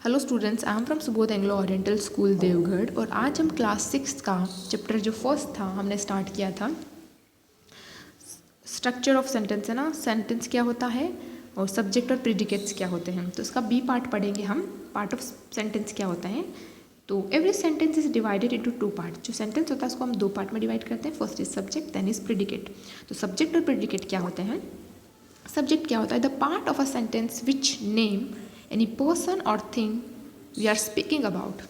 Hello students, I am from Subodh Anglo Oriental school Deogarh और आज हम क्लास 6 का चैप्टर जो फर्स्ट था हमने स्टार्ट किया था स्ट्रक्चर ऑफ सेंटेंस, है ना। सेंटेंस क्या होता है और सब्जेक्ट और प्रेडिकेट्स क्या होते हैं, तो इसका बी पार्ट पढ़ेंगे हम। पार्ट ऑफ सेंटेंस क्या होता है, तो every sentence is divided into two part. जो सेंटेंस होता है उसको हम दो पार्ट में डिवाइड करते हैं, first is subject then is predicate. तो सब्जेक्ट और प्रेडिकेट क्या होते हैं। सब्जेक्ट क्या होता है, the part of a sentence which name any person और thing we are speaking about,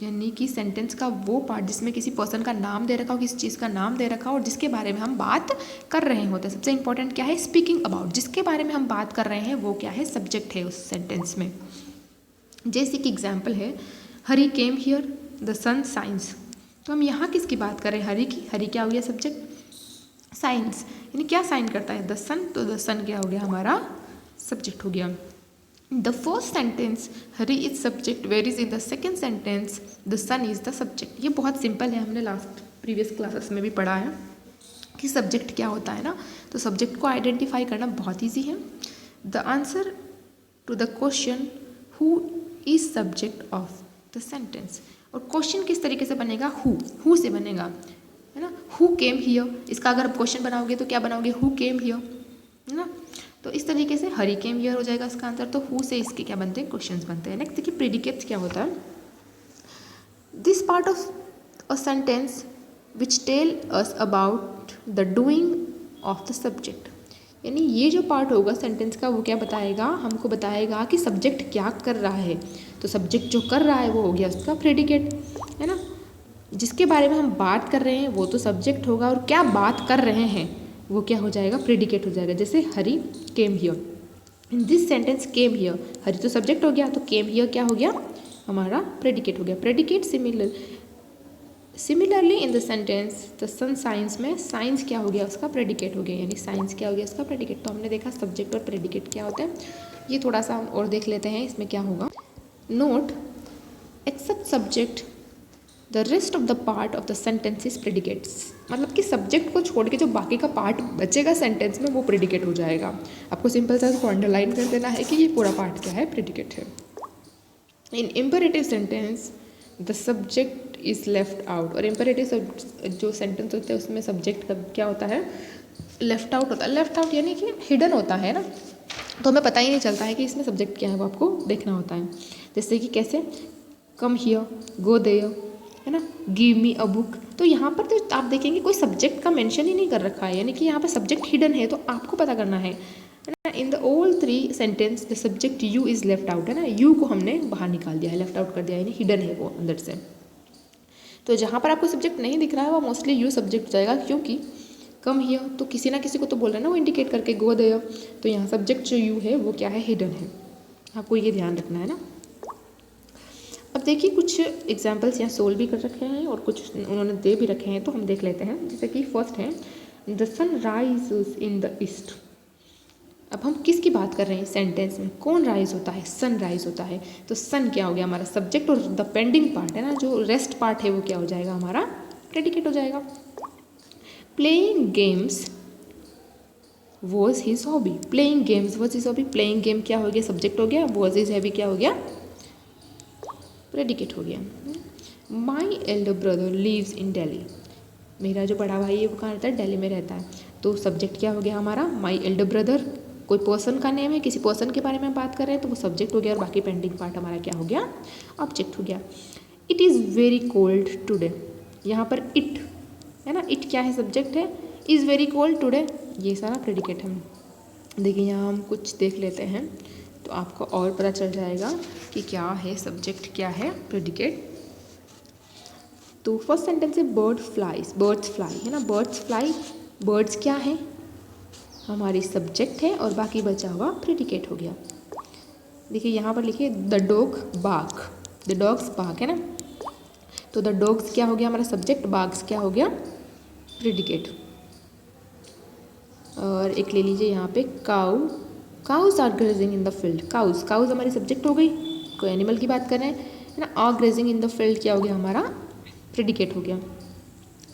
यानी कि सेंटेंस का वो पार्ट जिसमें किसी पर्सन का नाम दे रखा हो, किसी चीज़ का नाम दे रखा हो और जिसके बारे में हम बात कर रहे होते हैं। सबसे इंपॉर्टेंट क्या है, स्पीकिंग अबाउट, जिसके बारे में हम बात कर रहे हैं वो क्या है, सब्जेक्ट है उस सेंटेंस में। जैसे कि एग्जाम्पल है Hari came here the sun shines, तो हम यहाँ किसकी बात कर रहे हैं, हरी की। हरी क्या हो गया सब्जेक्ट, साइंस यानी क्या साइन करता है, द सन, तो द सन क्या हो गया हमारा सब्जेक्ट हो गया। The first sentence Hari is subject whereas in the second sentence the sun is the subject. ये बहुत सिंपल है, हमने लास्ट प्रीवियस क्लासेस में भी पढ़ा है कि सब्जेक्ट क्या होता है ना। तो सब्जेक्ट को आइडेंटिफाई करना बहुत ईजी है। The answer to the question who is subject of the sentence, और क्वेश्चन किस तरीके से बनेगा, हु से बनेगा, है ना। हु केम हियर, इसका अगर आप क्वेश्चन बनाओगे तो क्या बनाओगे, हु केम हियर, है ना। तो इस तरीके से हरी केम हियर हो जाएगा इसका आंसर। तो हु से इसके क्या बनते हैं, क्वेश्चंस बनते हैं। नेक्स्ट देखिए प्रेडिकेट्स क्या होता है। This part of a sentence which tell us about the doing of the subject, यानी ये जो पार्ट होगा सेंटेंस का वो क्या बताएगा, हमको बताएगा कि सब्जेक्ट क्या कर रहा है। तो सब्जेक्ट जो कर रहा है वो हो गया उसका प्रेडिकेट, है ना। जिसके बारे में हम बात कर रहे हैं वो तो सब्जेक्ट होगा और क्या बात कर रहे हैं वो क्या हो जाएगा, प्रेडिकेट हो जाएगा। जैसे Hari came here, in this sentence came here, Hari तो सब्जेक्ट हो गया तो केम हियर क्या हो गया हमारा प्रेडिकेट हो गया। Predicate similarly in the sentence the sun shines में साइंस क्या हो गया उसका प्रेडिकेट हो गया, यानी साइंस क्या हो गया उसका प्रेडिकेट। तो हमने देखा सब्जेक्ट और प्रेडिकेट क्या होता है। ये थोड़ा सा हम और देख लेते हैं, इसमें क्या होगा। Note except subject the rest of the part of the sentence is predicates, मतलब कि सब्जेक्ट को छोड़ के जो बाकी का पार्ट बचेगा सेंटेंस में वो प्रेडिकेट हो जाएगा। आपको सिंपल सा इसको अंडरलाइन कर देना है कि ये पूरा पार्ट क्या है, प्रेडिकेट है। In imperative sentence the subject is left out, और इम्पेरेटिव जो सेंटेंस होते हैं उसमें सब्जेक्ट का क्या होता है, लेफ्ट आउट होता है। लेफ्ट आउट यानी कि हिडन होता है ना, तो हमें पता ही नहीं चलता है कि इसमें सब्जेक्ट क्या है, वो आपको देखना होता है। जैसे कि कैसे, कम हियर, गो देयर, है ना, गिव मी अ बुक। तो यहाँ पर तो आप देखेंगे कोई सब्जेक्ट का मेंशन ही नहीं कर रखा है, यानी कि यहाँ पर सब्जेक्ट हिडन है, तो आपको पता करना है ना। In the all three sentence the subject you is left out, है ना, यू को हमने बाहर निकाल दिया है, लेफ्ट आउट कर दिया है, यानी हिडन है वो अंदर से। तो जहाँ पर आपको सब्जेक्ट नहीं दिख रहा है वो मोस्टली यू सब्जेक्ट हो जाएगा, क्योंकि कम हियर तो किसी ना किसी को तो बोल रहे हैं ना वो इंडिकेट करके, गो देयर तो यहाँ सब्जेक्ट जो यू है वो क्या है, हिडन है। आपको ये ध्यान रखना है ना। अब देखिए कुछ एग्जाम्पल्स यहाँ सोल्व भी कर रखे हैं और कुछ उन्होंने दे भी रखे हैं, तो हम देख लेते हैं। जैसे कि फर्स्ट है the sun rise in the east. अब हम किसकी बात कर रहे हैं सेंटेंस में, कौन राइज होता है, सन राइज होता है। तो सन क्या हो गया हमारा सब्जेक्ट, और द पेंडिंग पार्ट है ना, जो रेस्ट पार्ट है वो क्या हो जाएगा हमारा प्रेडिकेट हो जाएगा। Playing games was his hobby, playing games was his hobby, playing game क्या हो गया सब्जेक्ट हो गया, वॉज हिज हॉबी क्या हो गया प्रेडिकेट हो गया। My elder brother lives in Delhi, मेरा जो बड़ा भाई है वो कहाँ रहता है, दिल्ली में रहता है। तो सब्जेक्ट क्या हो गया हमारा, माई एल्डर ब्रदर, कोई पर्सन का नेम है, किसी पर्सन के बारे में बात कर रहे हैं तो वो सब्जेक्ट हो गया, और बाकी पेंडिंग पार्ट हमारा क्या हो गया, ऑब्जेक्ट हो गया। It is very cold today, यहाँ पर इट है ना, इट क्या है सब्जेक्ट है, इज़ वेरी कोल्ड टुडे ये सारा प्रेडिकेट है। देखिए यहाँ हम कुछ देख लेते हैं तो आपको और पता चल जाएगा कि क्या है सब्जेक्ट, क्या है प्रेडिकेट। तो फर्स्ट सेंटेंस है बर्ड फ्लाइज, बर्ड्स फ्लाई है ना, बर्ड्स फ्लाई, बर्ड्स क्या है हमारी सब्जेक्ट है और बाकी बचा हुआ प्रेडिकेट हो गया। देखिए यहाँ पर लिखिए the dog bark, the dogs bark है ना, तो द डॉग्स क्या हो गया हमारा सब्जेक्ट, बार्क्स क्या हो गया प्रेडिकेट। और एक ले लीजिए यहाँ पे cow, cows are grazing in the field, cows, cows हमारी सब्जेक्ट हो गई, कोई एनिमल की बात कर रहे हैं है ना। Are grazing in the field क्या हो गया हमारा प्रेडिकेट हो गया।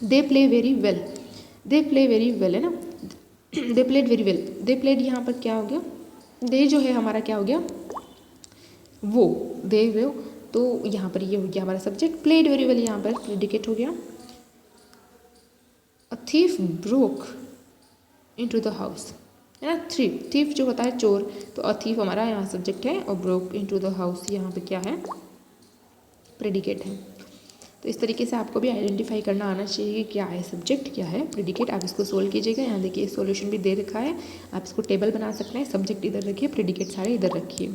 They play very well, they play very well है ना, they played very well, they played यहाँ पर क्या हो गया, दे जो है हमारा क्या हो गया वो, दे वो, तो यहाँ पर ये हो गया हमारा सब्जेक्ट। प्लेड वेरी वेल यहाँ पर प्रेडिकेट हो गया। A thief broke into the house, है ना। थीफ जो होता है चोर, तो अ थीफ हमारा यहाँ सब्जेक्ट है और ब्रोक इनटू द हाउस यहाँ पे क्या है, प्रेडिकेट है। तो इस तरीके से आपको भी आइडेंटिफाई करना आना चाहिए कि क्या है सब्जेक्ट, क्या है प्रेडिकेट। आप इसको सोल्व कीजिएगा। यहाँ देखिए सॉल्यूशन भी दे रखा है, आप इसको टेबल बना सकते हैं। सब्जेक्ट इधर रखिए, प्रेडिकेट सारे इधर रखिए।